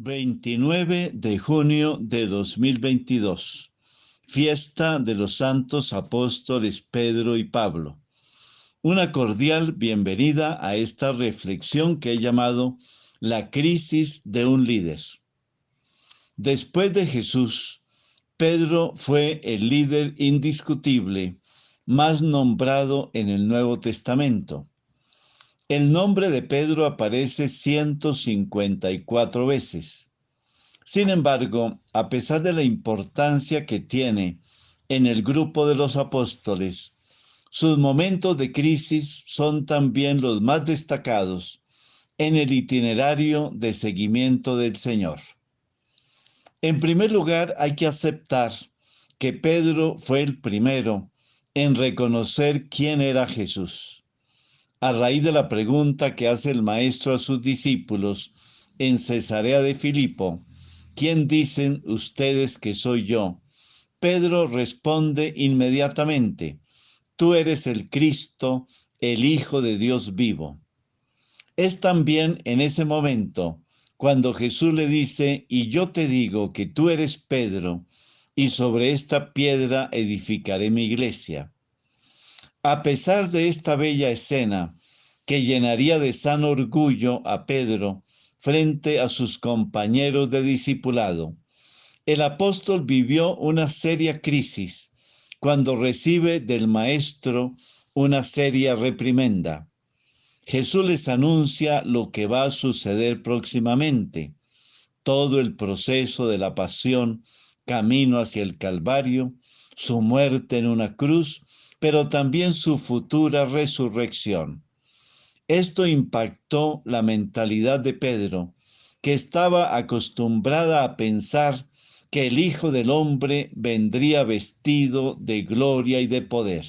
29 de junio de 2022, fiesta de los santos apóstoles Pedro y Pablo. Una cordial bienvenida a esta reflexión que he llamado La crisis de un líder. Después de Jesús, Pedro fue el líder indiscutible más nombrado en el Nuevo Testamento. El nombre de Pedro aparece 154 veces. Sin embargo, a pesar de la importancia que tiene en el grupo de los apóstoles, sus momentos de crisis son también los más destacados en el itinerario de seguimiento del Señor. En primer lugar, hay que aceptar que Pedro fue el primero en reconocer quién era Jesús. A raíz de la pregunta que hace el maestro a sus discípulos en Cesarea de Filipo, ¿quién dicen ustedes que soy yo? Pedro responde inmediatamente, tú eres el Cristo, el Hijo de Dios vivo. Es también en ese momento cuando Jesús le dice, y yo te digo que tú eres Pedro, y sobre esta piedra edificaré mi iglesia. A pesar de esta bella escena, que llenaría de sano orgullo a Pedro frente a sus compañeros de discipulado, el apóstol vivió una seria crisis cuando recibe del maestro una seria reprimenda. Jesús les anuncia lo que va a suceder próximamente, todo el proceso de la pasión, camino hacia el Calvario, su muerte en una cruz, pero también su futura resurrección. Esto impactó la mentalidad de Pedro, que estaba acostumbrada a pensar que el Hijo del Hombre vendría vestido de gloria y de poder.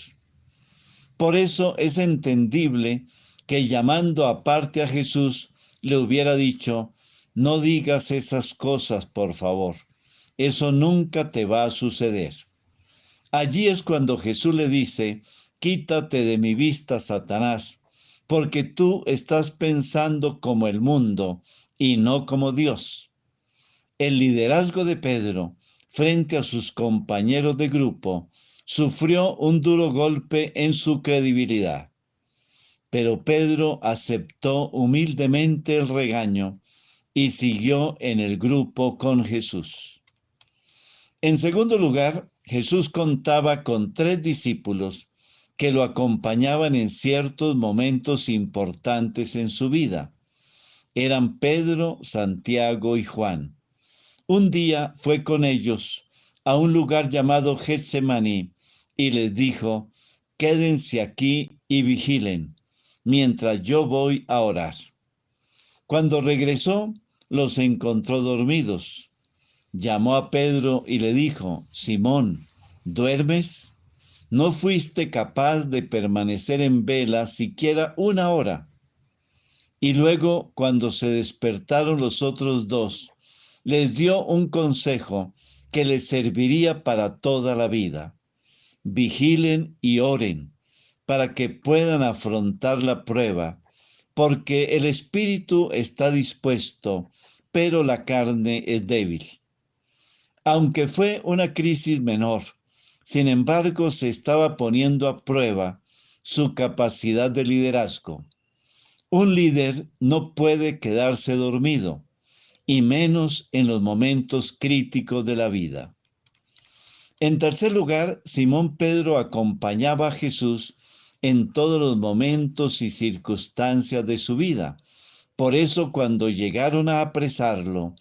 Por eso es entendible que llamando aparte a Jesús, le hubiera dicho, no digas esas cosas, por favor, eso nunca te va a suceder. Allí es cuando Jesús le dice, quítate de mi vista, Satanás, porque tú estás pensando como el mundo y no como Dios. El liderazgo de Pedro frente a sus compañeros de grupo sufrió un duro golpe en su credibilidad. Pero Pedro aceptó humildemente el regaño y siguió en el grupo con Jesús. En segundo lugar, Jesús contaba con 3 discípulos que lo acompañaban en ciertos momentos importantes en su vida. Eran Pedro, Santiago y Juan. Un día fue con ellos a un lugar llamado Getsemaní y les dijo, quédense aquí y vigilen, mientras yo voy a orar. Cuando regresó, los encontró dormidos. Llamó a Pedro y le dijo, Simón, ¿duermes? ¿No fuiste capaz de permanecer en vela siquiera 1 hora? Y luego, cuando se despertaron los otros 2, les dio un consejo que les serviría para toda la vida. Vigilen y oren para que puedan afrontar la prueba, porque el espíritu está dispuesto, pero la carne es débil. Aunque fue una crisis menor, sin embargo se estaba poniendo a prueba su capacidad de liderazgo. Un líder no puede quedarse dormido, y menos en los momentos críticos de la vida. En tercer lugar, Simón Pedro acompañaba a Jesús en todos los momentos y circunstancias de su vida. Por eso, cuando llegaron a apresarlo,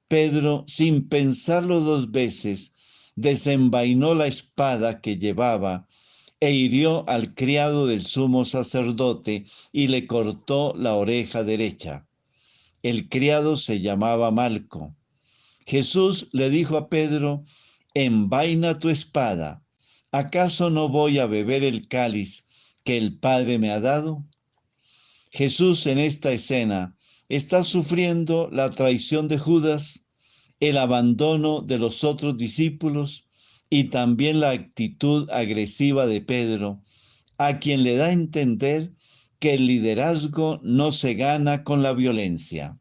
Pedro, sin pensarlo 2 veces, desenvainó la espada que llevaba e hirió al criado del sumo sacerdote y le cortó la oreja derecha. El criado se llamaba Malco. Jesús le dijo a Pedro, envaina tu espada. ¿Acaso no voy a beber el cáliz que el Padre me ha dado? Jesús en esta escena está sufriendo la traición de Judas, el abandono de los otros discípulos y también la actitud agresiva de Pedro, a quien le da a entender que el liderazgo no se gana con la violencia.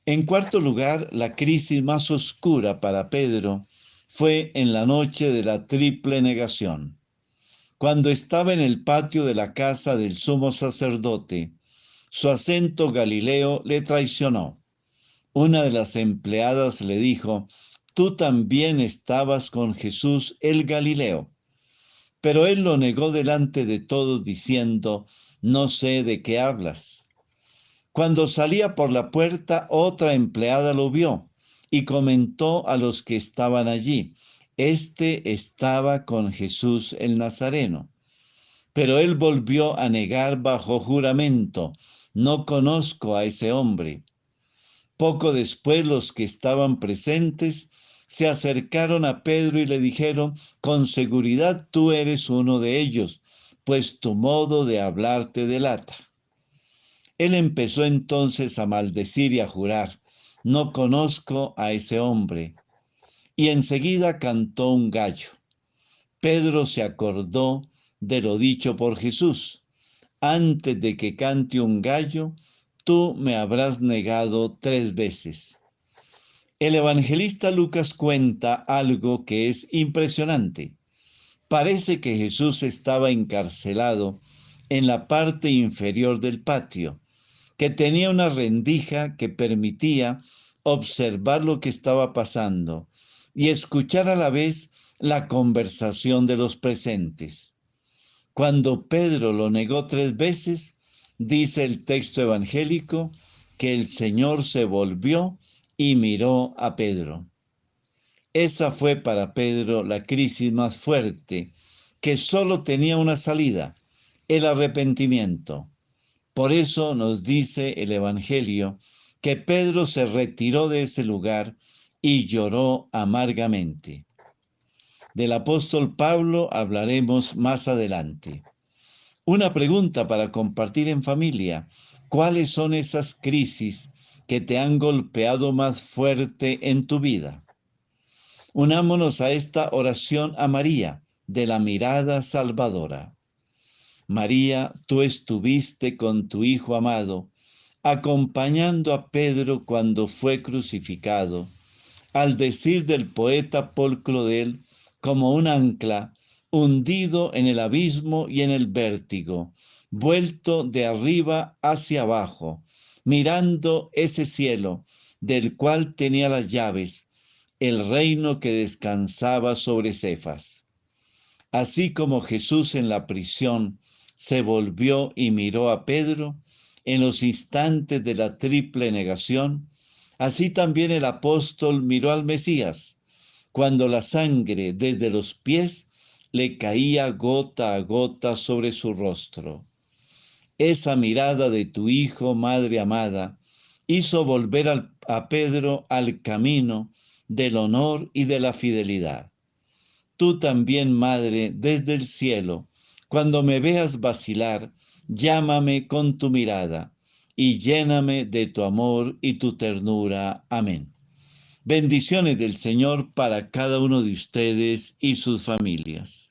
En cuarto lugar, la crisis más oscura para Pedro fue en la noche de la triple negación. Cuando estaba en el patio de la casa del sumo sacerdote, su acento galileo le traicionó. Una de las empleadas le dijo: «Tú también estabas con Jesús el Galileo». Pero él lo negó delante de todos diciendo: «No sé de qué hablas». Cuando salía por la puerta, otra empleada lo vio y comentó a los que estaban allí: «Este estaba con Jesús el Nazareno». Pero él volvió a negar bajo juramento: «No conozco a ese hombre». Poco después los que estaban presentes se acercaron a Pedro y le dijeron: «Con seguridad tú eres uno de ellos, pues tu modo de hablar te delata». Él empezó entonces a maldecir y a jurar: «No conozco a ese hombre». Y enseguida cantó un gallo. Pedro se acordó de lo dicho por Jesús: «Antes de que cante un gallo, tú me habrás negado 3 veces». El evangelista Lucas cuenta algo que es impresionante. Parece que Jesús estaba encarcelado en la parte inferior del patio, que tenía una rendija que permitía observar lo que estaba pasando y escuchar a la vez la conversación de los presentes. Cuando Pedro lo negó 3 veces, dice el texto evangélico que el Señor se volvió y miró a Pedro. Esa fue para Pedro la crisis más fuerte, que solo tenía una salida: el arrepentimiento. Por eso nos dice el Evangelio que Pedro se retiró de ese lugar y lloró amargamente. Del apóstol Pablo hablaremos más adelante. Una pregunta para compartir en familia: ¿cuáles son esas crisis que te han golpeado más fuerte en tu vida? Unámonos a esta oración a María, de la mirada salvadora. María, tú estuviste con tu Hijo amado, acompañando a Pedro cuando fue crucificado. Al decir del poeta Paul Claudel, como un ancla, hundido en el abismo y en el vértigo, vuelto de arriba hacia abajo, mirando ese cielo del cual tenía las llaves, el reino que descansaba sobre Cefas. Así como Jesús en la prisión se volvió y miró a Pedro en los instantes de la triple negación, así también el apóstol miró al Mesías cuando la sangre desde los pies le caía gota a gota sobre su rostro. Esa mirada de tu Hijo, Madre amada, hizo volver a Pedro al camino del honor y de la fidelidad. Tú también, Madre, desde el cielo, cuando me veas vacilar, llámame con tu mirada y lléname de tu amor y tu ternura. Amén. Bendiciones del Señor para cada uno de ustedes y sus familias.